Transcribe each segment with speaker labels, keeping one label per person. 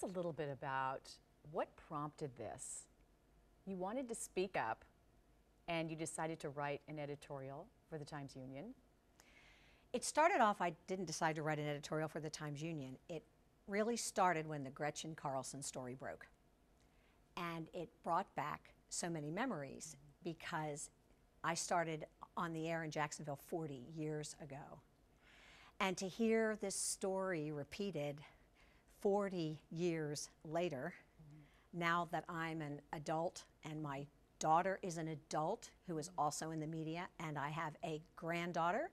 Speaker 1: a little bit about what prompted this. You wanted to speak up and you decided to write an editorial for the Times-Union.
Speaker 2: It started off, I didn't decide to write an editorial for the Times-Union. It really started when the Gretchen Carlson story broke. And it brought back so many memories because I started on the air in Jacksonville 40 years ago. And to hear this story repeated 40 years later, now that I'm an adult and my daughter is an adult who is also in the media and I have a granddaughter,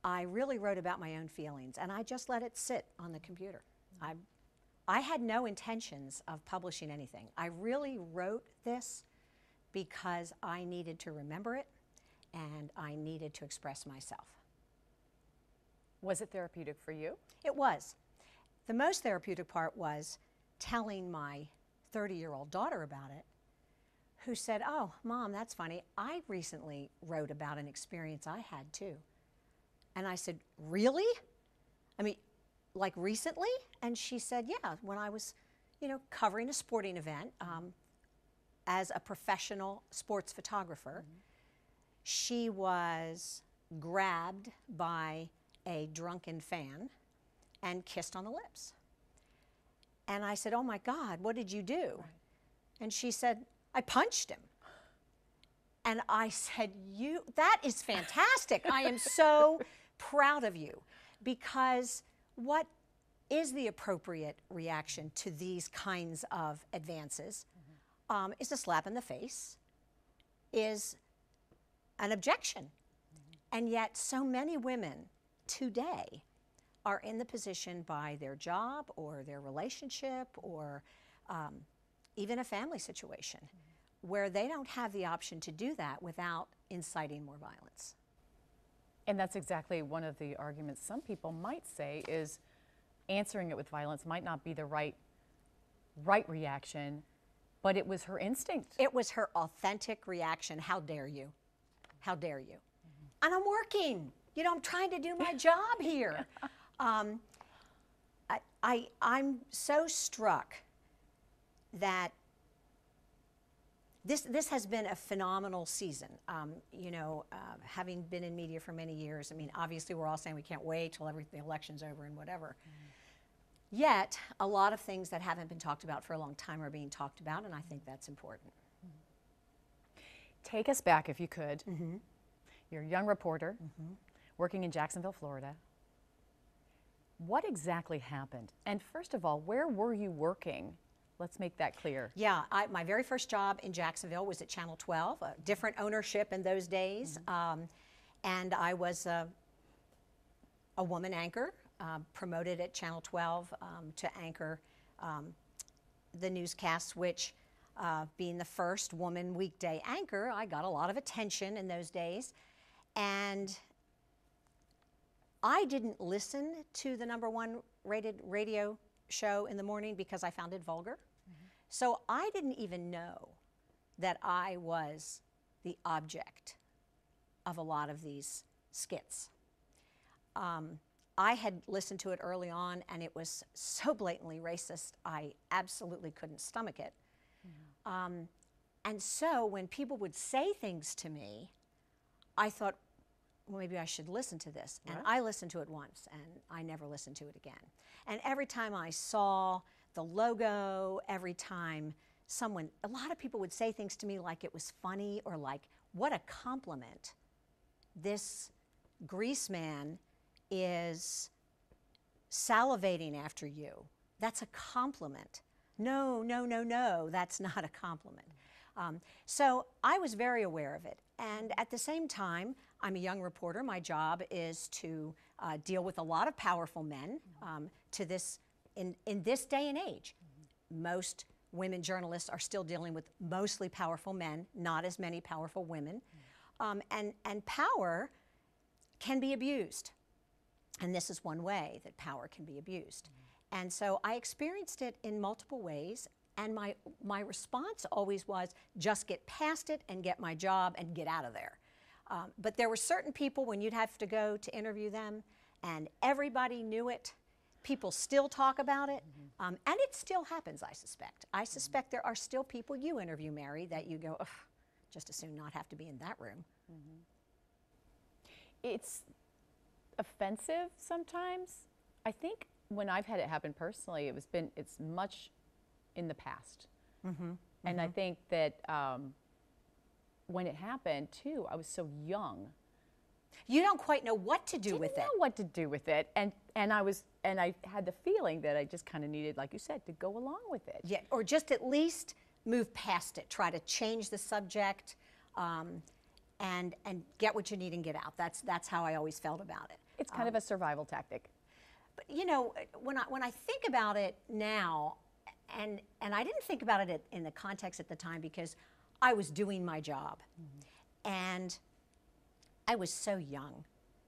Speaker 2: I really wrote about my own feelings and I just let it sit on the computer. I had no intentions of publishing anything. I really wrote this because I needed to remember it and I needed to express myself.
Speaker 1: Was it therapeutic for you?
Speaker 2: It was. The most therapeutic part was telling my 30-year-old daughter about it, who said, "Oh, Mom, that's funny. I recently wrote about an experience I had too." And I said, "Really? I mean, like recently?" And she said, "Yeah, when I was, covering a sporting event as a professional sports photographer, she was grabbed by a drunken fan and kissed on the lips." And I said, "Oh my God, what did you do?" Right. And she said, "I punched him." And I said, that is fantastic. I am so proud of you, because what is the appropriate reaction to these kinds of advances? Is a slap in the face, is an objection. And yet so many women today are in the position by their job or their relationship or even a family situation where they don't have the option to do that without inciting more violence.
Speaker 1: And that's exactly one of the arguments some people might say is answering it with violence might not be the right reaction, but it was her instinct.
Speaker 2: It was her authentic reaction. How dare you? How dare you? And I'm working. I'm trying to do my job here. I'm so struck that this has been a phenomenal season. Having been in media for many years, I mean, obviously we're all saying we can't wait till the election's over and whatever. Yet, a lot of things that haven't been talked about for a long time are being talked about, and I think that's important.
Speaker 1: Take us back, if you could. You're a young reporter working in Jacksonville, Florida. What exactly happened? And first of all, where were you working? Let's make that clear.
Speaker 2: Yeah, my very first job in Jacksonville was at Channel 12, a different ownership in those days. And I was a woman anchor, promoted at Channel 12 to anchor the newscasts, which being the first woman weekday anchor, I got a lot of attention in those days. And I didn't listen to the #1 rated radio show in the morning because I found it vulgar. So I didn't even know that I was the object of a lot of these skits. I had listened to it early on and it was so blatantly racist, I absolutely couldn't stomach it. And so when people would say things to me, I thought, well, maybe I should listen to this. And I listened to it once, and I never listened to it again. And every time I saw the logo, every time a lot of people would say things to me like it was funny or like, what a compliment. This grease man is salivating after you. That's a compliment. No, no, no, no, that's not a compliment. So I was very aware of it. And at the same time, I'm a young reporter. My job is to deal with a lot of powerful men in this day and age. Most women journalists are still dealing with mostly powerful men, not as many powerful women. And power can be abused. And this is one way that power can be abused. And so I experienced it in multiple ways. And my response always was, just get past it and get my job and get out of there. But there were certain people when you'd have to go to interview them, and everybody knew it. People still talk about it, and it still happens, I suspect. I suspect there are still people you interview, Mary, that you go, ugh, just as soon not have to be in that room.
Speaker 1: It's offensive sometimes. I think when I've had it happen personally, it's much in the past. And I think that when it happened too, I was so young.
Speaker 2: You don't quite know what to do with it.
Speaker 1: Didn't know what to do with it, and I had the feeling that I just kind of needed, like you said, to go along with it.
Speaker 2: Yeah, or just at least move past it. Try to change the subject, and get what you need and get out. That's how I always felt about it.
Speaker 1: It's kind of a survival tactic.
Speaker 2: But you know, when I think about it now, and I didn't think about it in the context at the time because I was doing my job, and I was so young.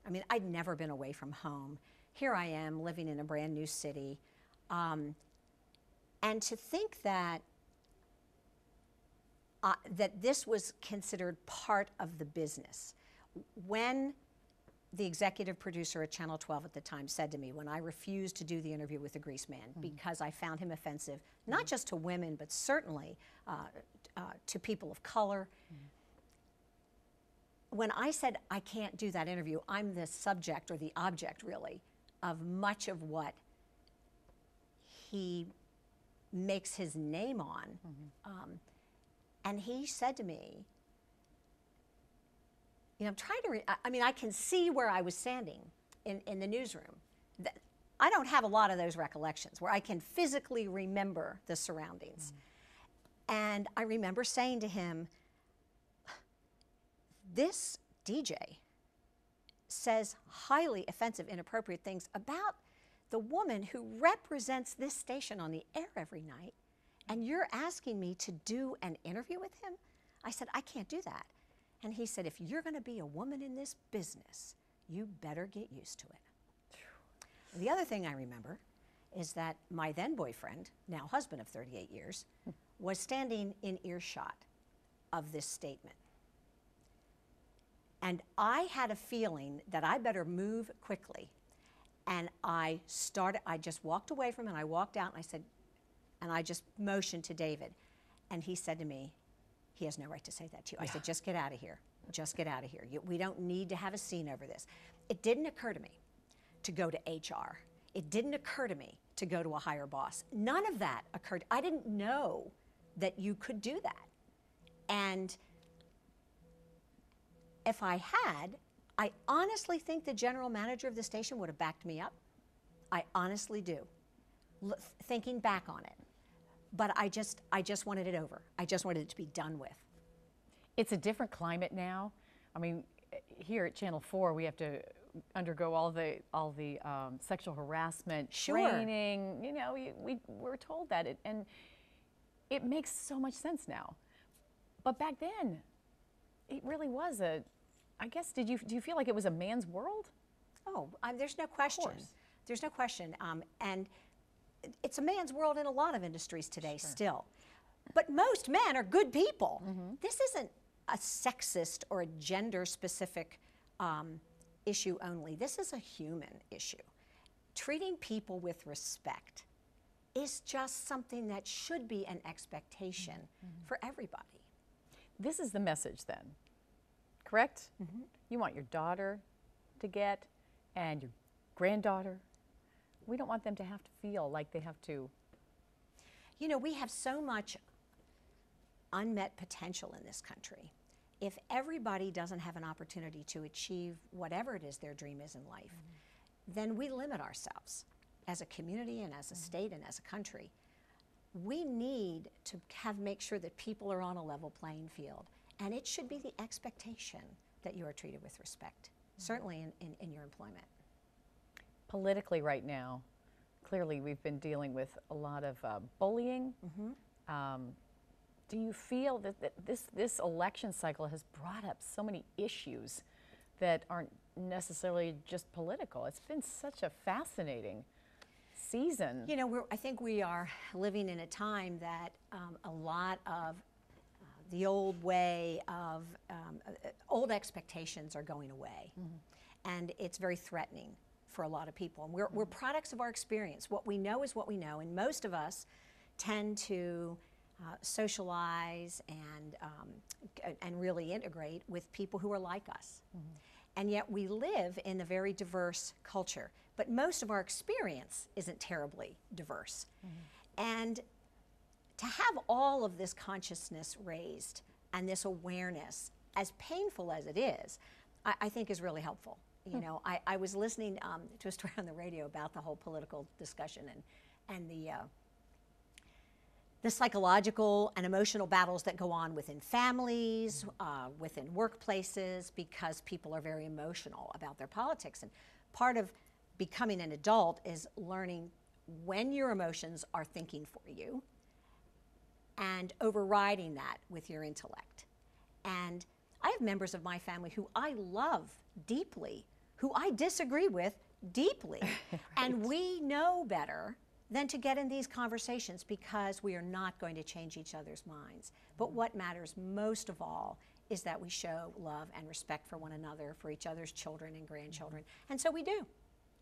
Speaker 2: I mean, I'd never been away from home. Here I am living in a brand new city. And to think that that this was considered part of the business. When the executive producer at Channel 12 at the time said to me, when I refused to do the interview with the Grease Man because I found him offensive, not just to women, but certainly to people of color, when I said I can't do that interview, I'm the subject or the object, really, of much of what he makes his name on. And he said to me, you know, I'm trying to, I mean, I can see where I was standing in the newsroom. I don't have a lot of those recollections where I can physically remember the surroundings. And I remember saying to him, this DJ says highly offensive, inappropriate things about the woman who represents this station on the air every night, and you're asking me to do an interview with him? I said, I can't do that. And he said, if you're going to be a woman in this business, you better get used to it. And the other thing I remember is that my then boyfriend, now husband of 38 years, was standing in earshot of this statement. And I had a feeling that I better move quickly. And I just walked away from him, and I walked out, and I said, and I just motioned to David. And he said to me, he has no right to say that to you. I said, just get out of here. Just get out of here. We don't need to have a scene over this. It didn't occur to me to go to HR. It didn't occur to me to go to a higher boss. None of that occurred. I didn't know that you could do that. And if I had, I honestly think the general manager of the station would have backed me up. I honestly do, thinking back on it. But I just wanted it over. I just wanted it to be done with.
Speaker 1: It's a different climate now. I mean, here at Channel 4, we have to undergo all the sexual harassment training. You know, we're told that, and it makes so much sense now. But back then, it really was I guess, do you feel like it was a man's world?
Speaker 2: Oh, there's no question. There's no question. And it's a man's world in a lot of industries today still. But most men are good people. This isn't a sexist or a gender-specific issue only. This is a human issue. Treating people with respect is just something that should be an expectation for everybody.
Speaker 1: This is the message then, correct? You want your daughter to get, and your granddaughter. We don't want them to have to feel like they have to.
Speaker 2: You know, we have so much unmet potential in this country. If everybody doesn't have an opportunity to achieve whatever it is their dream is in life, then we limit ourselves as a community and as a state and as a country. We need to make sure that people are on a level playing field. And it should be the expectation that you are treated with respect, certainly in your employment.
Speaker 1: Politically right now, clearly we've been dealing with a lot of bullying. Do you feel that this election cycle has brought up so many issues that aren't necessarily just political? It's been such a fascinating season.
Speaker 2: You know, I think we are living in a time that a lot of the old way of, old expectations are going away. And it's very threatening for a lot of people. And we're products of our experience. What we know is what we know, and most of us tend to socialize and really integrate with people who are like us. And yet we live in a very diverse culture, but most of our experience isn't terribly diverse. And to have all of this consciousness raised and this awareness, as painful as it is, I think is really helpful. You know, I was listening to a story on the radio about the whole political discussion and the psychological and emotional battles that go on within families, within workplaces, because people are very emotional about their politics. And part of becoming an adult is learning when your emotions are thinking for you and overriding that with your intellect. And I have members of my family who I love deeply, who I disagree with deeply. Right. And we know better than to get in these conversations because we are not going to change each other's minds. But what matters most of all is that we show love and respect for one another, for each other's children and grandchildren. And so we do.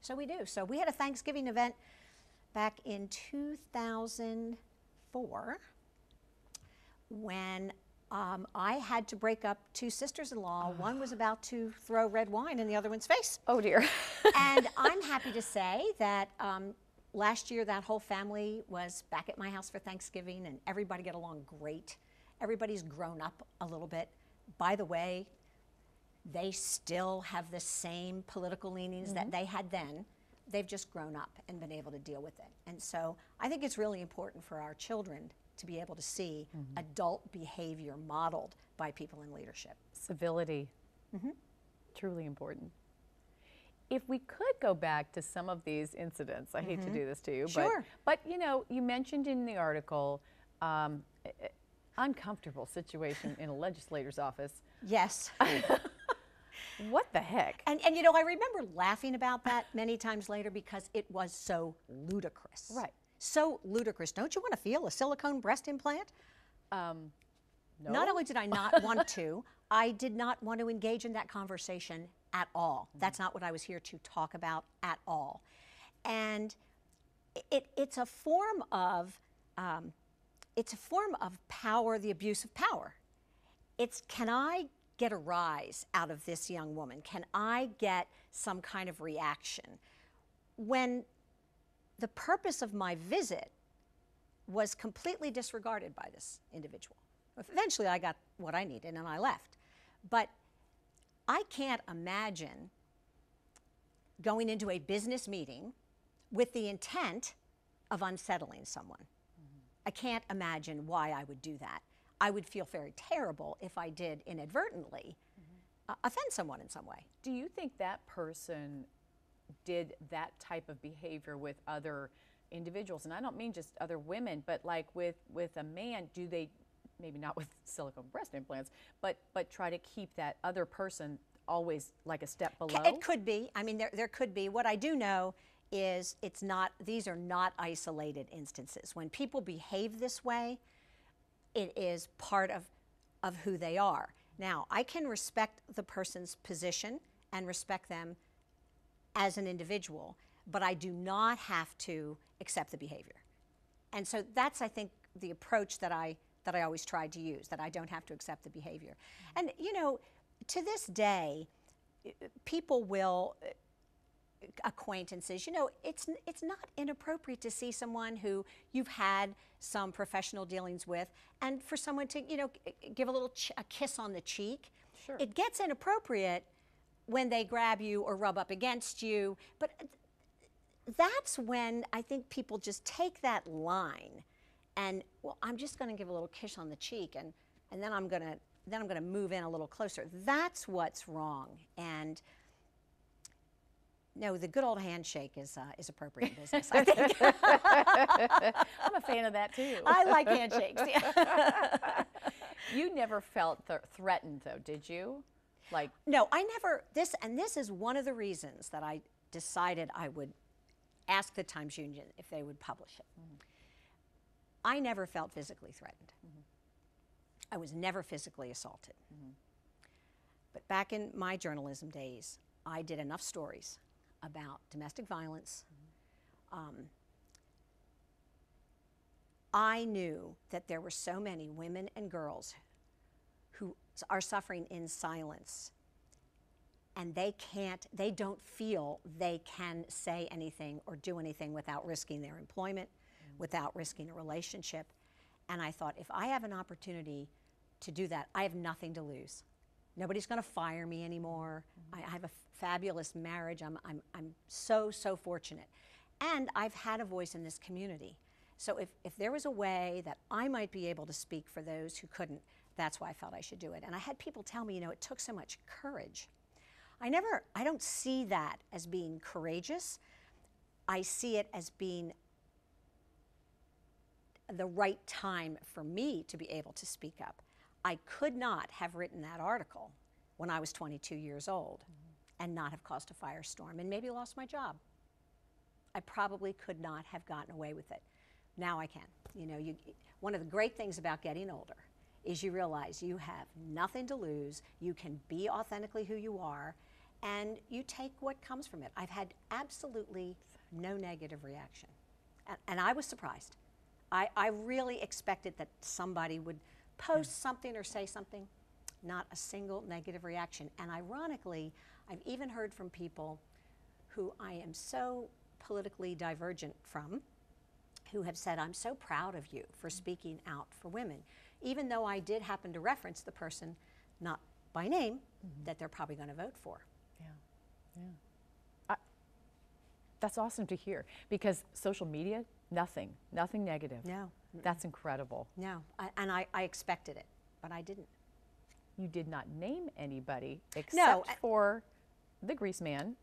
Speaker 2: So we do. So we had a Thanksgiving event back in 2004 when I had to break up two sisters-in-law. One was about to throw red wine in the other one's face.
Speaker 1: Oh, dear.
Speaker 2: And I'm happy to say that last year that whole family was back at my house for Thanksgiving, and everybody got along great. Everybody's grown up a little bit. By the way, they still have the same political leanings that they had then. They've just grown up and been able to deal with it. And so I think it's really important for our children to be able to see adult behavior modeled by people in leadership.
Speaker 1: Civility, truly important. If we could go back to some of these incidents, I hate to do this to you, but you know, you mentioned in the article uncomfortable situation in a legislator's office.
Speaker 2: Yes.
Speaker 1: What the heck?
Speaker 2: And you know, I remember laughing about that many times later because it was so ludicrous.
Speaker 1: Right.
Speaker 2: So ludicrous. Don't you want to feel a silicone breast implant?
Speaker 1: No.
Speaker 2: Not only did I not want to, I did not want to engage in that conversation at all. That's not what I was here to talk about at all. And it's a form of power, the abuse of power. It's, can I get a rise out of this young woman? Can I get some kind of reaction? When the purpose of my visit was completely disregarded by this individual. Eventually I got what I needed and I left. But I can't imagine going into a business meeting with the intent of unsettling someone. I can't imagine why I would do that. I would feel very terrible if I did inadvertently offend someone in some way.
Speaker 1: Do you think that person did that type of behavior with other individuals? And I don't mean just other women, but like with a man, do they, maybe not with silicone breast implants, but try to keep that other person always like a step below?
Speaker 2: It could be. I mean, there could be. What I do know is these are not isolated instances. When people behave this way, it is part of who they are. Now, I can respect the person's position and respect them as an individual, but I do not have to accept the behavior. And so that's, I think, the approach that I always tried to use, that I don't have to accept the behavior. And, you know, to this day, people will, acquaintances, you know, it's not inappropriate to see someone who you've had some professional dealings with, and for someone to, you know, give a kiss on the cheek.
Speaker 1: Sure.
Speaker 2: It gets inappropriate when they grab you or rub up against you, but that's when I think people just take that line and, well, I'm just going to give a little kiss on the cheek, and then I'm going to move in a little closer. That's what's wrong. And no, the good old handshake is appropriate in business, I think.
Speaker 1: I'm a fan of that too.
Speaker 2: I like handshakes. Yeah.
Speaker 1: You never felt threatened, though, did you? Like,
Speaker 2: no, I never. This is one of the reasons that I decided I would ask the Times Union if they would publish it. I never felt physically threatened. I was never physically assaulted. But back in my journalism days, I did enough stories about domestic violence, I knew that there were so many women and girls who are suffering in silence, and they don't feel they can say anything or do anything without risking their employment, without risking a relationship. And I thought, if I have an opportunity to do that, I have nothing to lose. Nobody's going to fire me anymore. I have a fabulous marriage. I'm so fortunate. And I've had a voice in this community. So if there was a way that I might be able to speak for those who couldn't, that's why I felt I should do it. And I had people tell me, it took so much courage. I don't see that as being courageous. I see it as being the right time for me to be able to speak up. I could not have written that article when I was 22 years old and not have caused a firestorm and maybe lost my job. I probably could not have gotten away with it. Now I can. One of the great things about getting older is you realize you have nothing to lose. You can be authentically who you are, and you take what comes from it. I've had absolutely no negative reaction, and I was surprised. I really expected that somebody would post something or say something. Not a single negative reaction. And ironically, I've even heard from people who I am so politically divergent from, who have said, I'm so proud of you for speaking out for women, even though I did happen to reference the person, not by name, that they're probably going to vote for.
Speaker 1: Yeah. That's awesome to hear, because social media, nothing negative.
Speaker 2: No.
Speaker 1: That's incredible.
Speaker 2: No, I expected it, but I didn't.
Speaker 1: You did not name anybody except for the Grease Man.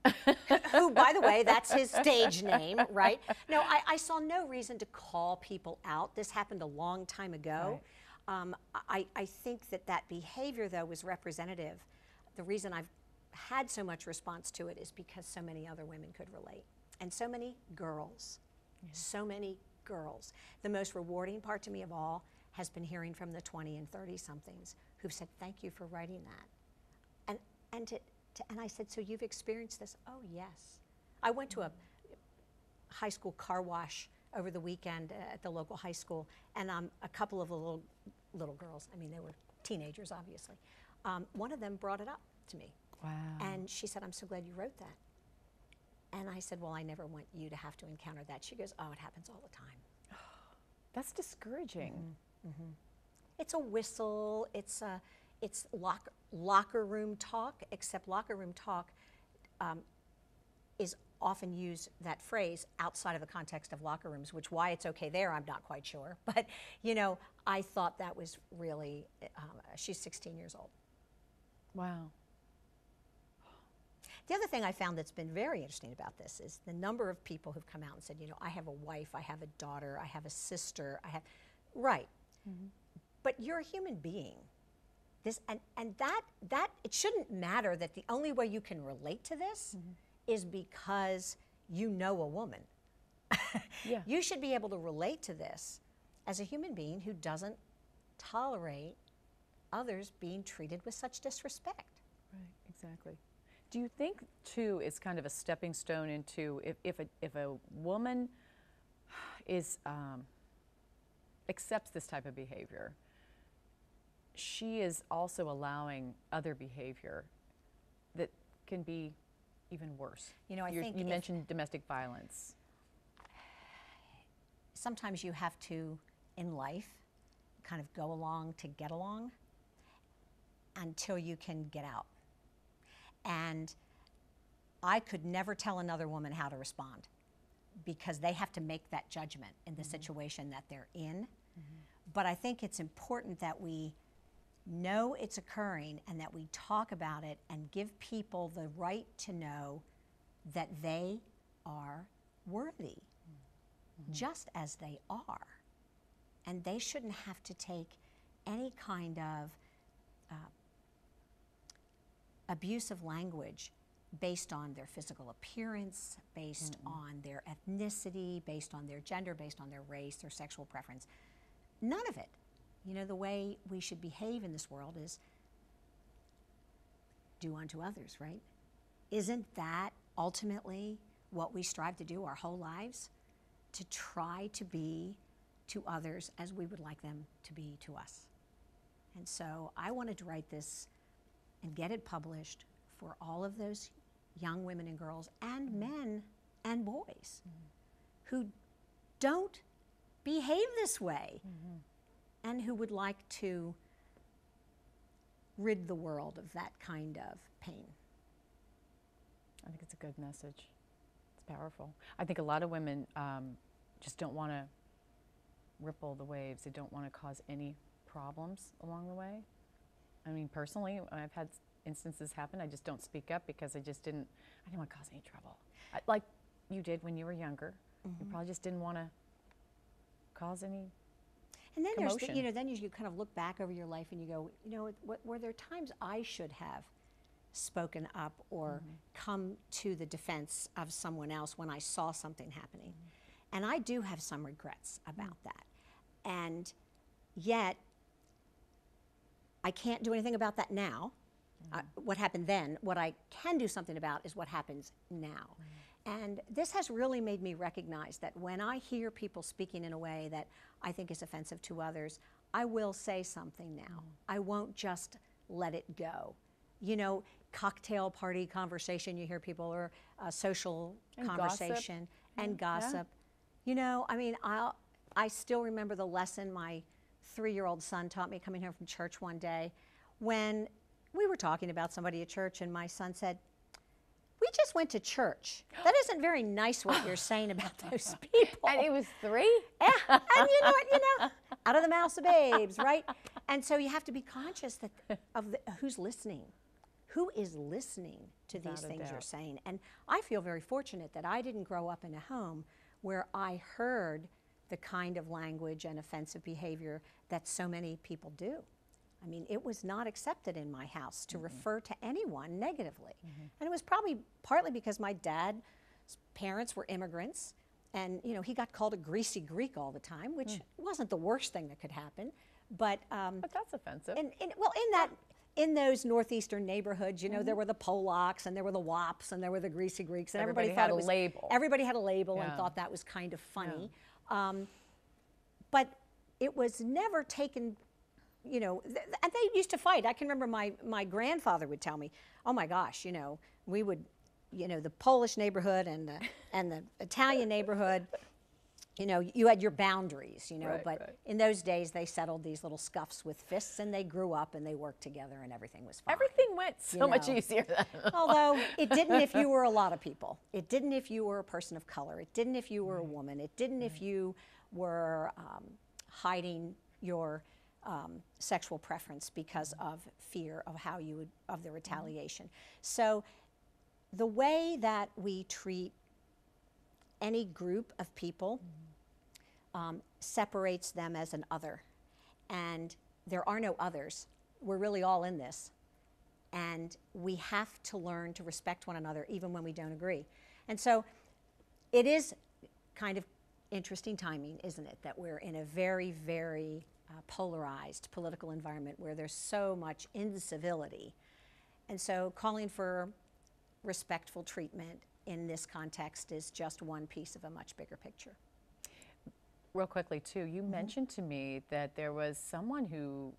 Speaker 2: Who, by the way, that's his stage name, right? No, I saw no reason to call people out. This happened a long time ago. Right. I think that behavior, though, was representative. The reason I've had so much response to it is because so many other women could relate, and so many girls, so many girls. The most rewarding part to me of all has been hearing from the 20 and 30-somethings who've said, thank you for writing that. And I said, so you've experienced this? Oh, yes. I went to a high school car wash over the weekend at the local high school, and a couple of the little girls, I mean, they were teenagers, obviously. One of them brought it up to me.
Speaker 1: Wow.
Speaker 2: And she said, I'm so glad you wrote that. And I said, well, I never want you to have to encounter that. She goes, oh, it happens all the time.
Speaker 1: That's discouraging.
Speaker 2: It's a whistle. It's locker room talk, except locker room talk is often used, that phrase, outside of the context of locker rooms, which why it's okay there, I'm not quite sure. But, I thought that was really, she's 16 years old.
Speaker 1: Wow.
Speaker 2: The other thing I found that's been very interesting about this is the number of people who've come out and said, I have a wife, I have a daughter, I have a sister, right. But you're a human being. And that it shouldn't matter that the only way you can relate to this is because you know a woman. You should be able to relate to this as a human being who doesn't tolerate others being treated with such disrespect.
Speaker 1: Right, exactly. Do you think, too, it's kind of a stepping stone into if a woman is accepts this type of behavior, she is also allowing other behavior that can be even worse?
Speaker 2: I think
Speaker 1: you mentioned domestic violence.
Speaker 2: Sometimes you have to, in life, kind of go along to get along until you can get out. And I could never tell another woman how to respond because they have to make that judgment in the situation that they're in. But I think it's important that we know it's occurring and that we talk about it and give people the right to know that they are worthy, just as they are. And they shouldn't have to take any kind of abusive language based on their physical appearance, based on their ethnicity, based on their gender, based on their race, their sexual preference. None of it. The way we should behave in this world is do unto others, right? Isn't that ultimately what we strive to do our whole lives, to try to be to others as we would like them to be to us. And so I wanted to write this and get it published for all of those young women and girls and men and boys who don't behave this way and who would like to rid the world of that kind of pain.
Speaker 1: I think it's a good message. It's powerful. I think a lot of women just don't want to ripple the waves. They don't want to cause any problems along the way. I mean, personally, I've had instances happen. I just don't speak up because I didn't want to cause any trouble. Like you did when you were younger. You probably just didn't want to cause any
Speaker 2: And then
Speaker 1: commotion.
Speaker 2: there's, then you kind of look back over your life and you go, were there times I should have spoken up or come to the defense of someone else when I saw something happening? And I do have some regrets about that. And yet, I can't do anything about that now. What happened then, what I can do something about is what happens now. And this has really made me recognize that when I hear people speaking in a way that I think is offensive to others, I will say something now. I won't just let it go. Cocktail party conversation, you hear people, or a social conversation and gossip. I still remember the lesson my 3-year-old son taught me coming home from church one day when we were talking about somebody at church, and my son said, "We just went to church. That isn't very nice what you're saying about those people."
Speaker 1: And he was 3?
Speaker 2: Yeah, and you know what, out of the mouths of babes, right? And so you have to be conscious of who's listening. Who is listening to these things you're saying? And I feel very fortunate that I didn't grow up in a home where I heard the kind of language and offensive behavior that so many people do. I mean, it was not accepted in my house to refer to anyone negatively. And it was probably partly because my dad's parents were immigrants, and he got called a greasy Greek all the time, which wasn't the worst thing that could happen. But
Speaker 1: that's offensive.
Speaker 2: In those northeastern neighborhoods, there were the Polacks, and there were the Wops, and there were the greasy Greeks, and everybody
Speaker 1: had
Speaker 2: thought
Speaker 1: a label.
Speaker 2: Everybody had a label and thought that was kind of funny. But it was never taken. And they used to fight. I can remember my grandfather would tell me, "Oh my gosh, we would, the Polish neighborhood and the Italian neighborhood, you had your boundaries, but in those days they settled these little scuffs with fists, and they grew up and they worked together and everything was fine."
Speaker 1: Everything went so much easier then.
Speaker 2: Although it didn't if you were a lot of people. It didn't if you were a person of color. It didn't if you were a woman. It didn't if you were hiding your sexual preference because of fear of the retaliation. So the way that we treat any group of people separates them as an other. And there are no others. We're really all in this. And we have to learn to respect one another even when we don't agree. And so it is kind of interesting timing, isn't it, that we're in a very, very polarized political environment where there's so much incivility. And so calling for respectful treatment in this context is just one piece of a much bigger picture.
Speaker 1: Real quickly, too, you mentioned to me that there was someone who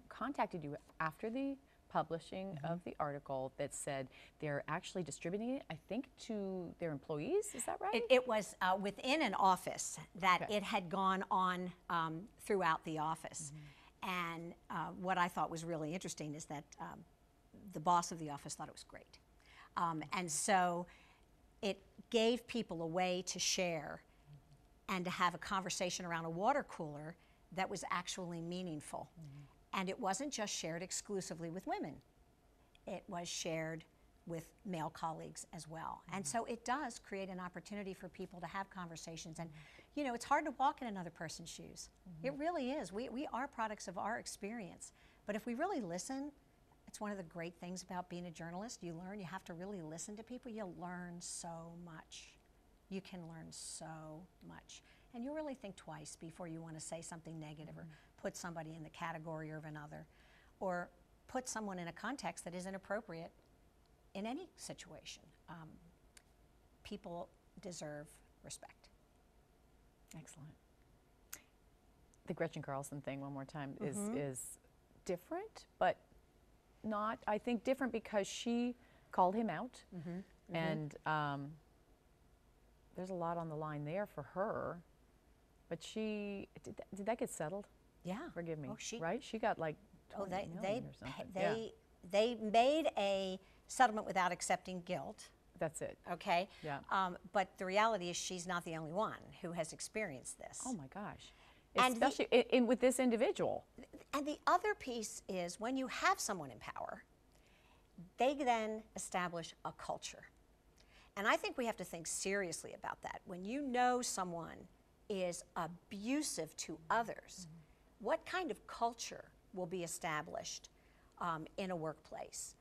Speaker 1: contacted you after the publishing of the article that said they're actually distributing it, I think, to their employees. Is that right?
Speaker 2: It was within an office that it had gone on throughout the office. And what I thought was really interesting is that the boss of the office thought it was great. And so it gave people a way to share and to have a conversation around a water cooler that was actually meaningful. And it wasn't just shared exclusively with women. It was shared with male colleagues as well. And so it does create an opportunity for people to have conversations. And, it's hard to walk in another person's shoes. It really is. We are products of our experience. But if we really listen, it's one of the great things about being a journalist. You have to really listen to people. You'll learn so much. You can learn so much. And you really think twice before you want to say something negative or put somebody in the category of another, or put someone in a context that is inappropriate in any situation. people deserve respect.
Speaker 1: Excellent. The Gretchen Carlson thing, one more time, is different, but not, I think, different because she called him out, and there's a lot on the line there for her. But she did that get settled?
Speaker 2: Yeah.
Speaker 1: Forgive me.
Speaker 2: Oh,
Speaker 1: right? She got like 20 million or something.
Speaker 2: They made a settlement without accepting guilt.
Speaker 1: That's it.
Speaker 2: Okay.
Speaker 1: Yeah.
Speaker 2: But the reality is, she's not the only one who has experienced this.
Speaker 1: Oh my gosh.
Speaker 2: And
Speaker 1: especially with this individual.
Speaker 2: And the other piece is, when you have someone in power, they then establish a culture. And I think we have to think seriously about that. When you know someone is abusive to others, what kind of culture will be established in a workplace,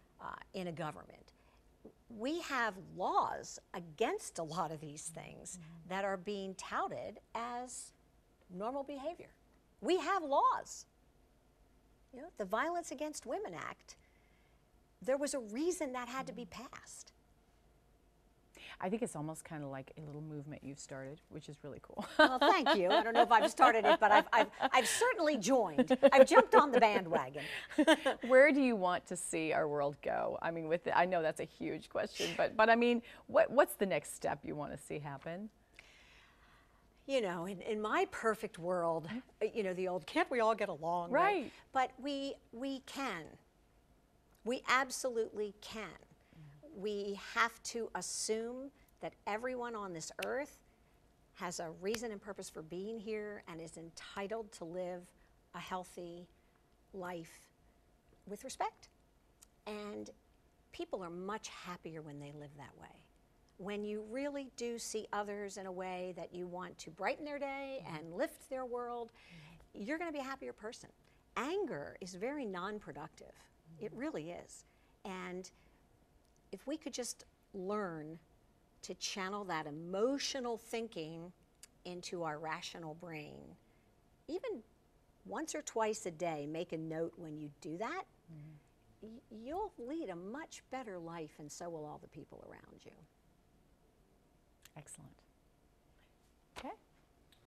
Speaker 2: in a government? We have laws against a lot of these things that are being touted as normal behavior. We have laws. You know, the Violence Against Women Act, there was a reason that had to be passed.
Speaker 1: I think it's almost kind of like a little movement you've started, which is really cool.
Speaker 2: Well, thank you. I don't know if I've started it, but I've certainly joined. I've jumped on the bandwagon.
Speaker 1: Where do you want to see our world go? I mean, I know that's a huge question, but I mean, what's the next step you want to see happen?
Speaker 2: You know, in my perfect world, you know, the old, can't we all get along?
Speaker 1: Right.
Speaker 2: But we can. We absolutely can. We have to assume that everyone on this earth has a reason and purpose for being here and is entitled to live a healthy life with respect. And people are much happier when they live that way. When you really do see others in a way that you want to brighten their day and lift their world, you're going to be a happier person. Anger is very non-productive. It really is. And if we could just learn to channel that emotional thinking into our rational brain, even once or twice a day, make a note when you do that, you'll lead a much better life, and so will all the people around you.
Speaker 1: Excellent. Okay.